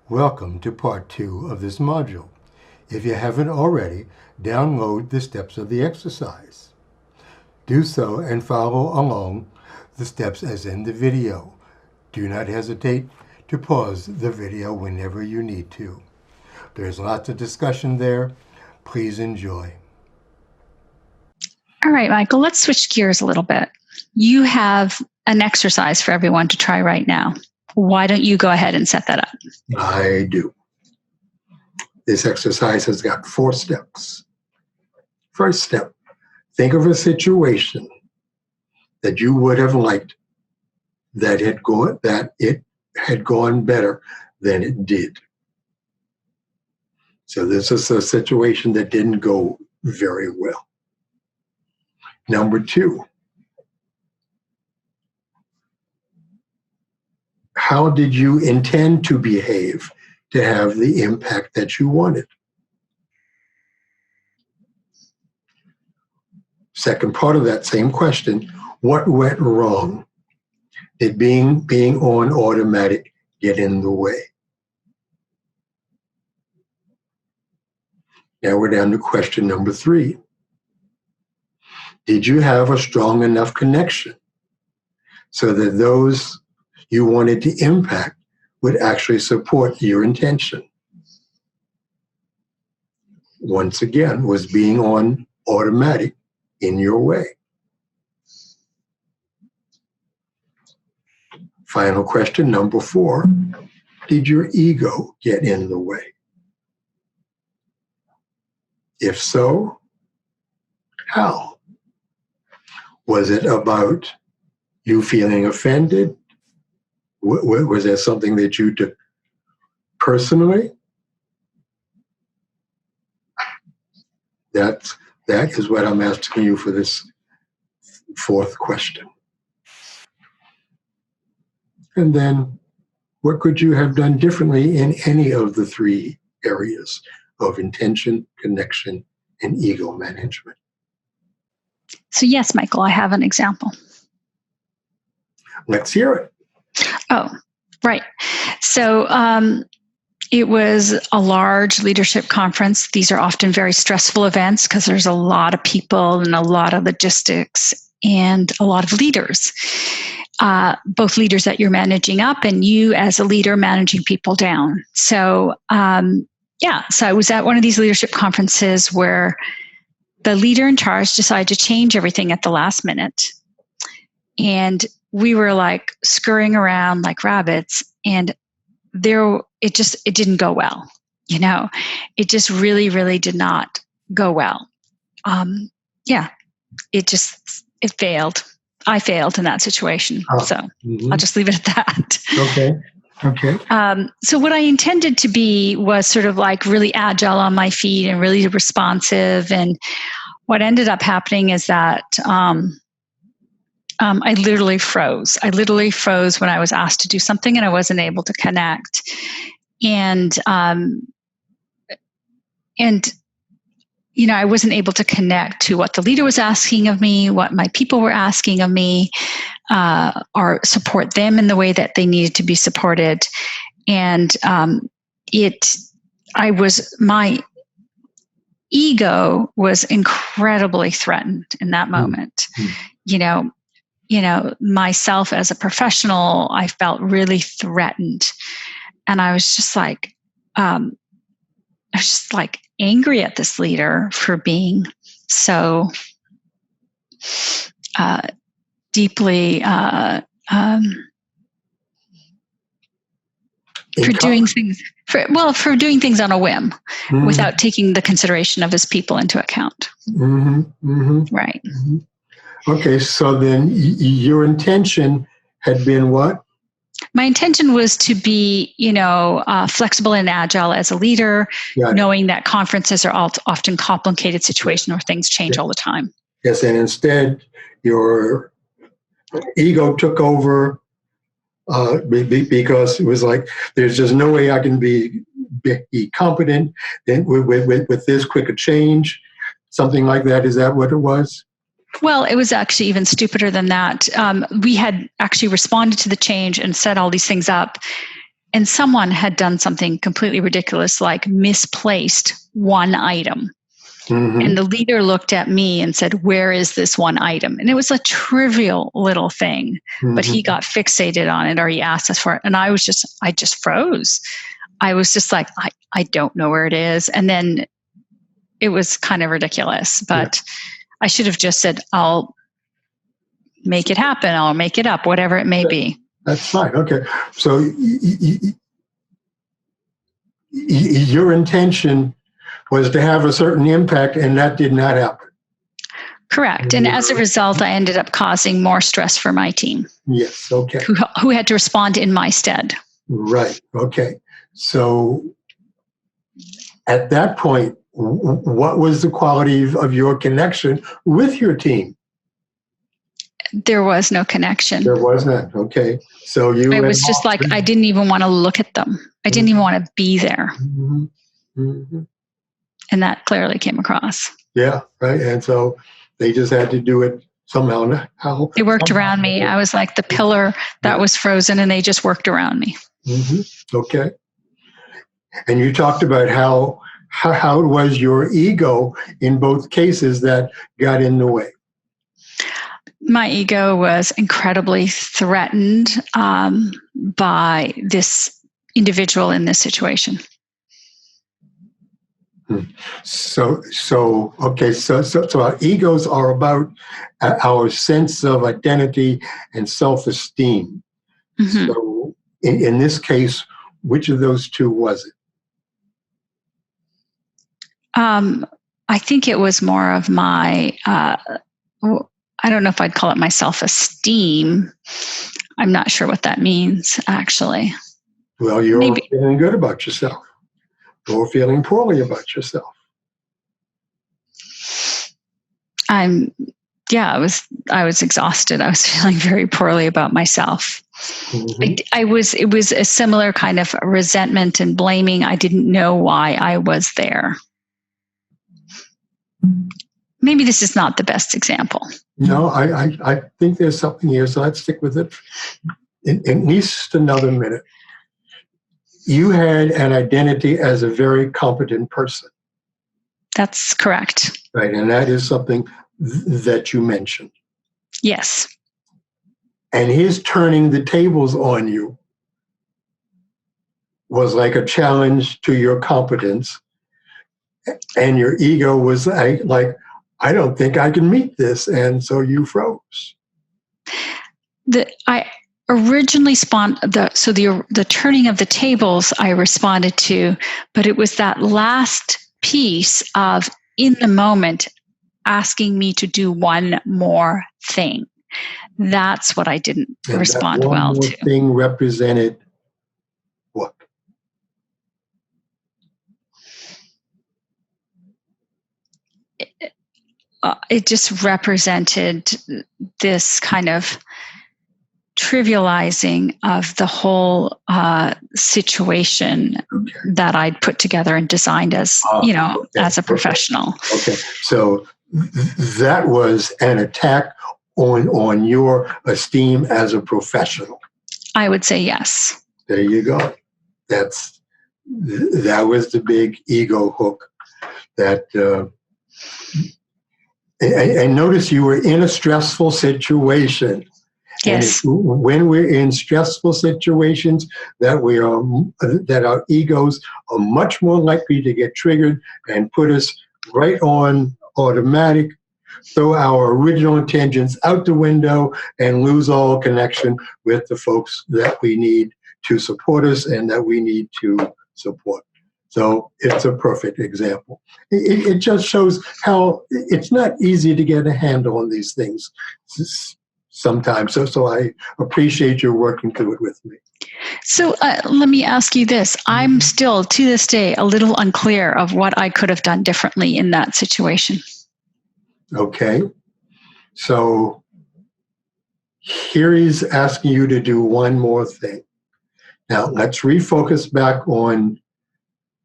Welcome to part 2 of this module. If you haven't already, download the steps of the exercise. Do so and follow along the steps as in the video. Do not hesitate to pause the video whenever you need to. There's lots of discussion there. Please enjoy. All right, Michael, let's switch gears a little bit. You have an exercise for everyone to try right now. Why don't you go ahead and set that up? I do. This exercise has got 4 steps. First step, think of a situation that you would have liked that it had gone better than it did. So this is a situation that didn't go very well. Number 2, how did you intend to behave to have the impact that you wanted? Second part of that same question, what went wrong? Did being on automatic get in the way? Now we're down to question number 3. Did you have a strong enough connection so that those you wanted to impact would actually support your intention? Once again, was being on automatic in your way? Final question, number 4. Did your ego get in the way? If so, how? Was it about you feeling offended? Was there something that you took personally? That is what I'm asking you for this 4th question. And then, what could you have done differently in any of the 3 areas of intention, connection, and ego management? So yes, Michael, I have an example. Let's hear it. Oh, right. So it was a large leadership conference. These are often very stressful events because there's a lot of people and a lot of logistics and a lot of leaders, both leaders that you're managing up and you as a leader managing people down. So so I was at one of these leadership conferences where the leader in charge decided to change everything at the last minute. And we were like scurrying around like rabbits, and it didn't go well. It just really, really did not go well. It failed. I failed in that situation. So I'll just leave it at that. Okay. So what I intended to be was sort of like really agile on my feet and really responsive. And what ended up happening is that I literally froze. I literally froze when I was asked to do something and I wasn't able to connect. And I wasn't able to connect to what the leader was asking of me, what my people were asking of me, or support them in the way that they needed to be supported. And my ego was incredibly threatened in that moment. Myself as a professional, I felt really threatened. And I was just like, angry at this leader for being so deeply for doing things on a whim without taking the consideration of his people into account. Right. Okay, so then your intention had been what? My intention was to be, flexible and agile as a leader, knowing that conferences are often complicated situations where things change all the time. Yes, and instead your ego took over because it was like, there's just no way I can be competent with this quick a change, something like that. Is that what it was? Well, it was actually even stupider than that. We had actually responded to the change and set all these things up. and someone had done something completely ridiculous, like misplaced one item. And the leader looked at me and said, "Where is this one item?" And it was a trivial little thing, but he got fixated on it, or he asked us for it. And I just froze. I was just like, I don't know where it is. And then it was kind of ridiculous, but I should have just said, "I'll make it happen. I'll make it up, whatever it may be." That's fine. Okay. So your intention was to have a certain impact, and that did not happen. Correct. And as a result, I ended up causing more stress for my team. Yes. Okay. Who had to respond in my stead. Right. Okay. So at that point, what was the quality of your connection with your team? There was no connection. There was not. Okay. So it was just like I didn't even want to look at them. I didn't even want to be there. And that clearly came across. Yeah, right. And so they just had to do it somehow. They worked around me. I was like the pillar that was frozen, and they just worked around me. Okay. And you talked about how it was your ego in both cases that got in the way. My ego was incredibly threatened by this individual in this situation. So our egos are about our sense of identity and self-esteem. So in this case, which of those two was it? I think it was more of my, I don't know if I'd call it my self-esteem. I'm not sure what that means, actually. Well, you're feeling good about yourself, or feeling poorly about yourself. I was exhausted. I was feeling very poorly about myself. It was a similar kind of resentment and blaming. I didn't know why I was there. Maybe this is not the best example. No, I think there's something here, so let's stick with it at least another minute. You had an identity as a very competent person. That's correct. Right, and that is something that you mentioned. Yes. And his turning the tables on you was like a challenge to your competence. And your ego was like, I don't think I can meet this. And so you froze. I originally the turning of the tables I responded to, but it was that last piece of in the moment asking me to do one more thing. That's what I didn't respond well to. One more thing represented what? It just represented this kind of trivializing of the whole situation that I'd put together and designed as, as a professional. Okay, so that was an attack on your esteem as a professional. I would say yes. There you go. That was the big ego hook that. And notice you were in a stressful situation. Yes. And when we're in stressful situations, that our egos are much more likely to get triggered and put us right on automatic, throw our original intentions out the window, and lose all connection with the folks that we need to support us and that we need to support. So it's a perfect example. It just shows how it's not easy to get a handle on these things sometimes. So I appreciate your working through it with me. So let me ask you this. I'm still, to this day, a little unclear of what I could have done differently in that situation. Okay. So here he's asking you to do one more thing. Now, let's refocus back on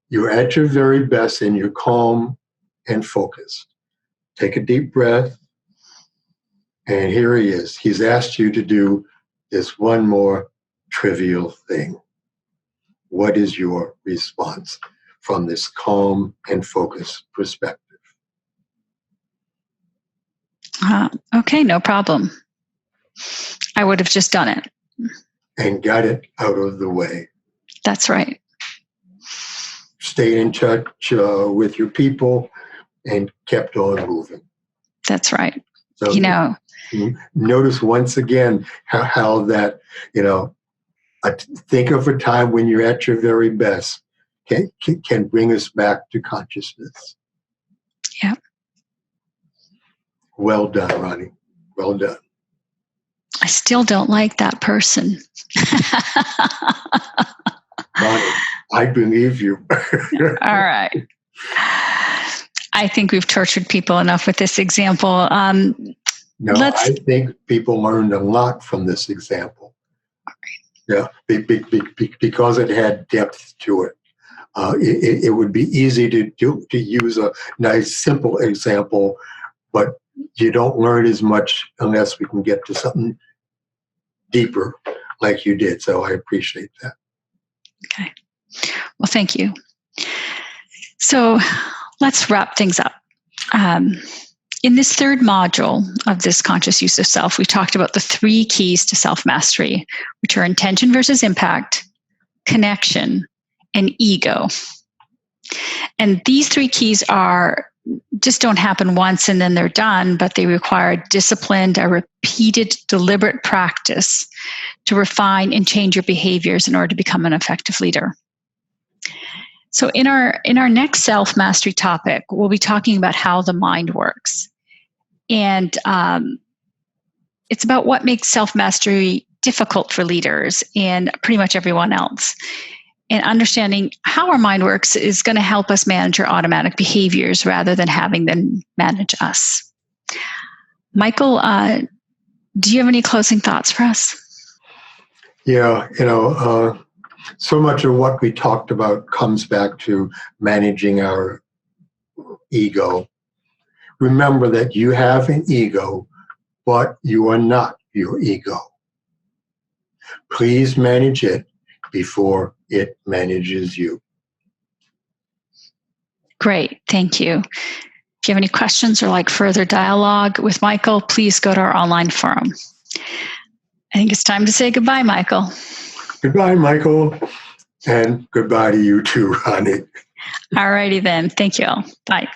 you're at your very best and you're calm and focused. Take a deep breath. And here he is. He's asked you to do this one more trivial thing. What is your response from this calm and focused perspective? Okay, no problem. I would have just done it. And got it out of the way. That's right. Stayed in touch with your people and kept on moving. That's right. So, notice once again how that, think of a time when you're at your very best can bring us back to consciousness. Yeah. Well done, Ronnie. Well done. I still don't like that person. Ronnie, I believe you. All right. I think we've tortured people enough with this example. No, I think people learned a lot from this example. Yeah, because it had depth to it. It would be easy to use a nice, simple example, but you don't learn as much unless we can get to something deeper like you did. So I appreciate that. Okay. Well, thank you. So let's wrap things up. In this third module of this conscious use of self, we talked about the 3 keys to self-mastery, which are intention versus impact, connection, and ego. And these 3 keys just don't happen once and then they're done, but they require disciplined, a repeated, deliberate practice to refine and change your behaviors in order to become an effective leader. So in our next self-mastery topic, we'll be talking about how the mind works. And it's about what makes self-mastery difficult for leaders and pretty much everyone else. And understanding how our mind works is going to help us manage our automatic behaviors rather than having them manage us. Michael, do you have any closing thoughts for us? Yeah, so much of what we talked about comes back to managing our ego. Remember that you have an ego, but you are not your ego. Please manage it before it manages you. Great, thank you. If you have any questions or like further dialogue with Michael, please go to our online forum. I think it's time to say goodbye, Michael. Goodbye, Michael. And goodbye to you too, honey. All righty then. Thank you all. Bye.